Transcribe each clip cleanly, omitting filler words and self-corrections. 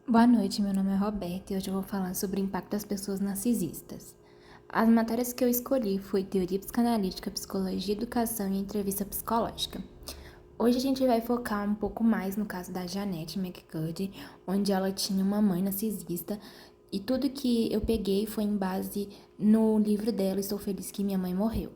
Boa noite, meu nome é Roberta e hoje eu vou falar sobre o impacto das pessoas narcisistas. As matérias que eu escolhi foi Teoria Psicanalítica, Psicologia, Educação e Entrevista Psicológica. Hoje a gente vai focar um pouco mais no caso da Janette McCurdy, onde ela tinha uma mãe narcisista e tudo que eu peguei foi em base no livro dela Estou Feliz que Minha Mãe Morreu.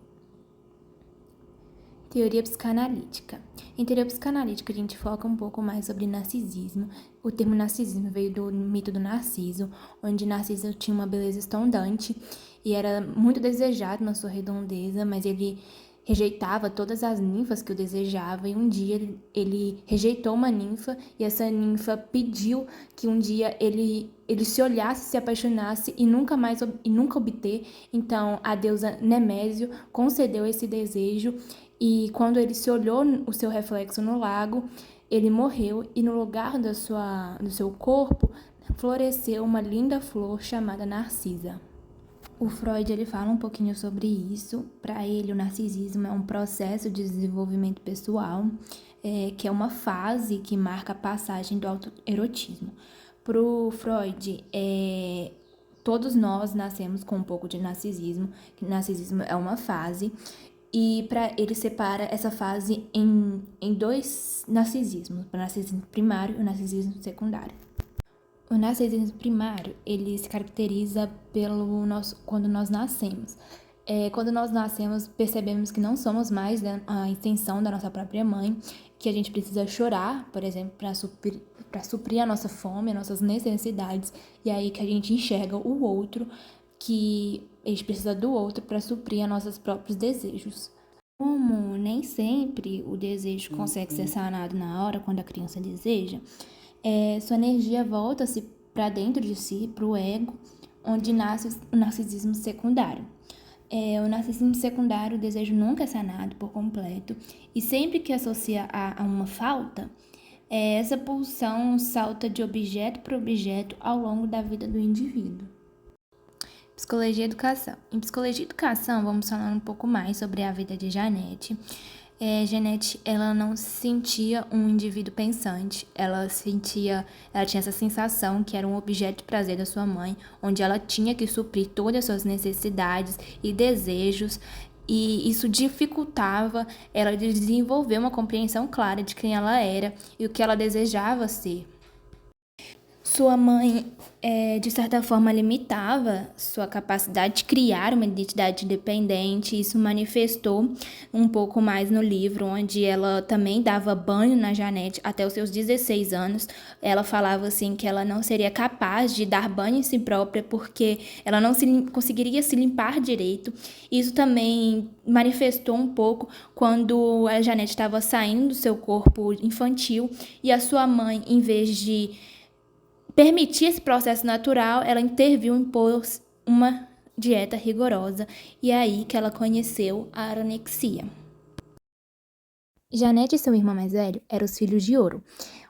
Teoria psicanalítica. Em teoria psicanalítica, a gente foca um pouco mais sobre narcisismo. O termo narcisismo veio do mito do Narciso, onde Narciso tinha uma beleza estondante e era muito desejado na sua redondeza, mas ele rejeitava todas as ninfas que o desejavam, e um dia ele rejeitou uma ninfa, e essa ninfa pediu que um dia ele se olhasse, se apaixonasse e nunca obter. Então a deusa Nemésio concedeu esse desejo, e quando ele se olhou o seu reflexo no lago, ele morreu, e no lugar do seu corpo floresceu uma linda flor chamada Narcisa. O Freud ele fala um pouquinho sobre isso. Para ele, o narcisismo é um processo de desenvolvimento pessoal, que é uma fase que marca a passagem do autoerotismo. Para o Freud, todos nós nascemos com um pouco de narcisismo, que narcisismo é uma fase, e para ele separa essa fase em dois narcisismos, o narcisismo primário e o narcisismo secundário. O narcisismo primário, ele se caracteriza quando nós nascemos. Quando nós nascemos, percebemos que não somos mais, né, a extensão da nossa própria mãe, que a gente precisa chorar, por exemplo, para suprir a nossa fome, as nossas necessidades, e é aí que a gente enxerga o outro, que a gente precisa do outro para suprir os nossos próprios desejos. Como nem sempre o desejo consegue ser sanado na hora, quando a criança deseja, sua energia volta-se para dentro de si, para o ego, onde nasce o narcisismo secundário. O narcisismo secundário, o desejo nunca é sanado por completo, e sempre que associa a uma falta, essa pulsão salta de objeto para objeto ao longo da vida do indivíduo. Psicologia e Educação. Em Psicologia e Educação, vamos falar um pouco mais sobre a vida de Janette. Janette, ela não se sentia um indivíduo pensante, ela tinha essa sensação que era um objeto de prazer da sua mãe, onde ela tinha que suprir todas as suas necessidades e desejos, e isso dificultava ela de desenvolver uma compreensão clara de quem ela era e o que ela desejava ser. Sua mãe, de certa forma, limitava sua capacidade de criar uma identidade independente. Isso manifestou um pouco mais no livro, onde ela também dava banho na Janette até os seus 16 anos. Ela falava assim que ela não seria capaz de dar banho em si própria porque ela não conseguiria se limpar direito. Isso também manifestou um pouco quando a Janette estava saindo do seu corpo infantil, e a sua mãe, em vez de permitir esse processo natural, ela interviu, impôs uma dieta rigorosa, e é aí que ela conheceu a anorexia. Janete e seu irmão mais velho eram os filhos de ouro,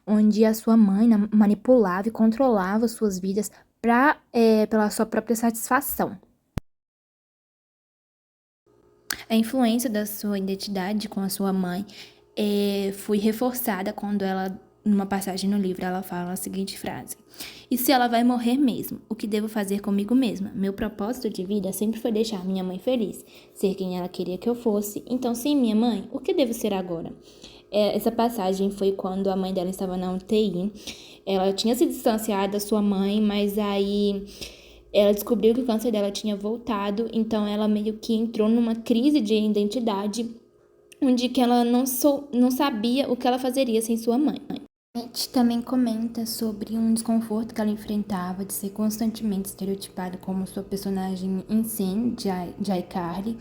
onde a sua mãe manipulava e controlava suas vidas pela sua própria satisfação. A influência da sua identidade com a sua mãe foi reforçada quando ela, numa passagem no livro, ela fala a seguinte frase: "E se ela vai morrer mesmo, o que devo fazer comigo mesma? Meu propósito de vida sempre foi deixar minha mãe feliz, ser quem ela queria que eu fosse. Então, sem minha mãe, o que devo ser agora?" Essa passagem foi quando a mãe dela estava na UTI. Ela tinha se distanciado da sua mãe, mas aí ela descobriu que o câncer dela tinha voltado, então ela meio que entrou numa crise de identidade, onde que ela não sabia o que ela fazeria sem sua mãe. A gente também comenta sobre um desconforto que ela enfrentava de ser constantemente estereotipada como sua personagem em cena, de iCarly.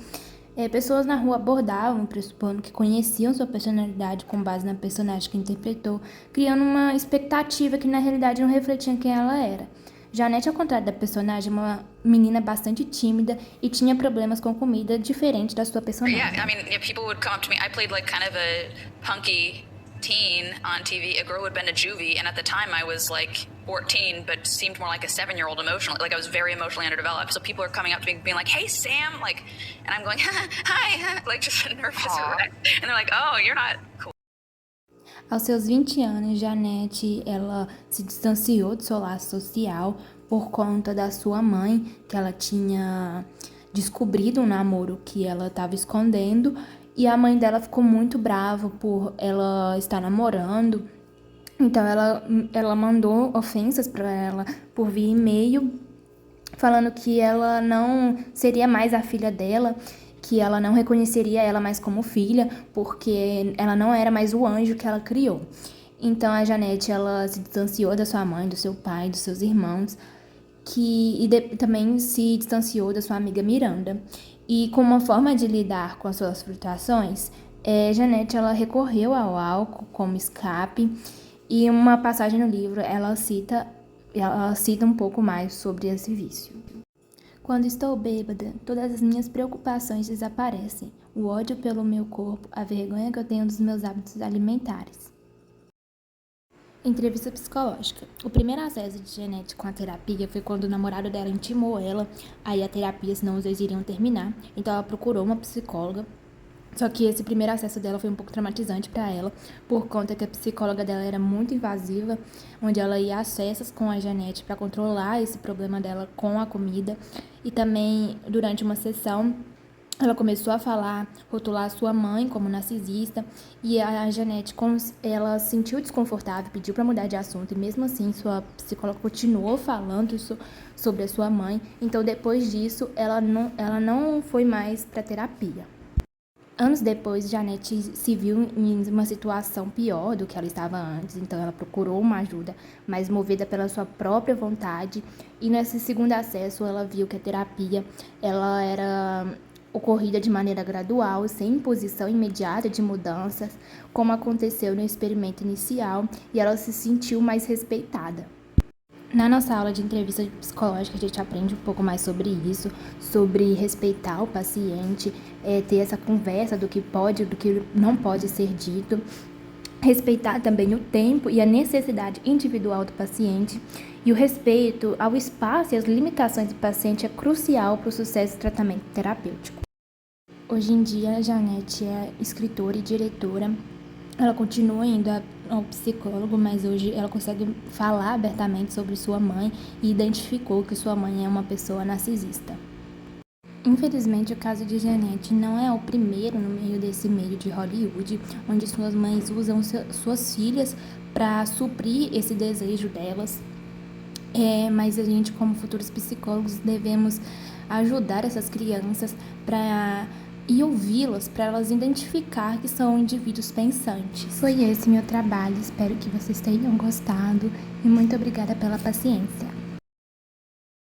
Pessoas na rua abordavam, pressupondo que conheciam sua personalidade com base na personagem que interpretou, criando uma expectativa que na realidade não refletia quem ela era. Janete, ao contrário da personagem, é uma menina bastante tímida e tinha problemas com comida diferente da sua personagem. Yeah, I mean, people would come up to me. I played like kind of a punky teen on TV. A girl who had been to juvie, and at the time I was like 14, but seemed more like a 7-year-old emotionally. Like I was very emotionally underdeveloped. So people are coming up to me being like, "Hey, Sam," like, and I'm going, "Hi," like just a nervous wreck. And they're like, "Oh, you're not cool." Aos seus 20 anos, Janete, ela se distanciou do seu laço social por conta da sua mãe, que ela tinha descobrido um namoro que ela estava escondendo, e a mãe dela ficou muito brava por ela estar namorando. Então ela mandou ofensas para ela por via e-mail, falando que ela não seria mais a filha dela, que ela não reconheceria ela mais como filha, porque ela não era mais o anjo que ela criou. Então a Janete, ela se distanciou da sua mãe, do seu pai, dos seus irmãos, também se distanciou da sua amiga Miranda. E com uma forma de lidar com as suas frustrações, Janete, ela recorreu ao álcool como escape, e uma passagem no livro ela cita um pouco mais sobre esse vício. Quando estou bêbada, todas as minhas preocupações desaparecem, o ódio pelo meu corpo, a vergonha que eu tenho dos meus hábitos alimentares. Entrevista psicológica. O primeiro acesso de Janete com a terapia foi quando o namorado dela intimou ela a ir à terapia, senão os dois iriam terminar. Então ela procurou uma psicóloga. Só que esse primeiro acesso dela foi um pouco traumatizante para ela, por conta que a psicóloga dela era muito invasiva, onde ela ia às festas com a Janete para controlar esse problema dela com a comida. E também, durante uma sessão, ela começou a rotular sua mãe como narcisista, e a Janete, ela se sentiu desconfortável, pediu para mudar de assunto, e mesmo assim sua psicóloga continuou falando sobre a sua mãe. Então, depois disso, ela não foi mais para terapia. Anos depois, Janete se viu em uma situação pior do que ela estava antes, então ela procurou uma ajuda, mas movida pela sua própria vontade. E nesse segundo acesso, ela viu que a terapia ela era ocorrida de maneira gradual, sem imposição imediata de mudanças, como aconteceu no experimento inicial, e ela se sentiu mais respeitada. Na nossa aula de entrevista psicológica, a gente aprende um pouco mais sobre isso, sobre respeitar o paciente, ter essa conversa do que pode e do que não pode ser dito, respeitar também o tempo e a necessidade individual do paciente, e o respeito ao espaço e às limitações do paciente é crucial para o sucesso do tratamento terapêutico. Hoje em dia, a Janete é escritora e diretora. Ela continua indo ao psicólogo, mas hoje ela consegue falar abertamente sobre sua mãe e identificou que sua mãe é uma pessoa narcisista. Infelizmente, o caso de Janete não é o primeiro no meio desse meio de Hollywood, onde suas mães usam suas filhas para suprir esse desejo delas. Mas a gente, como futuros psicólogos, devemos ajudar essas crianças e ouvi-las para elas identificar que são indivíduos pensantes. Foi esse meu trabalho, espero que vocês tenham gostado e muito obrigada pela paciência.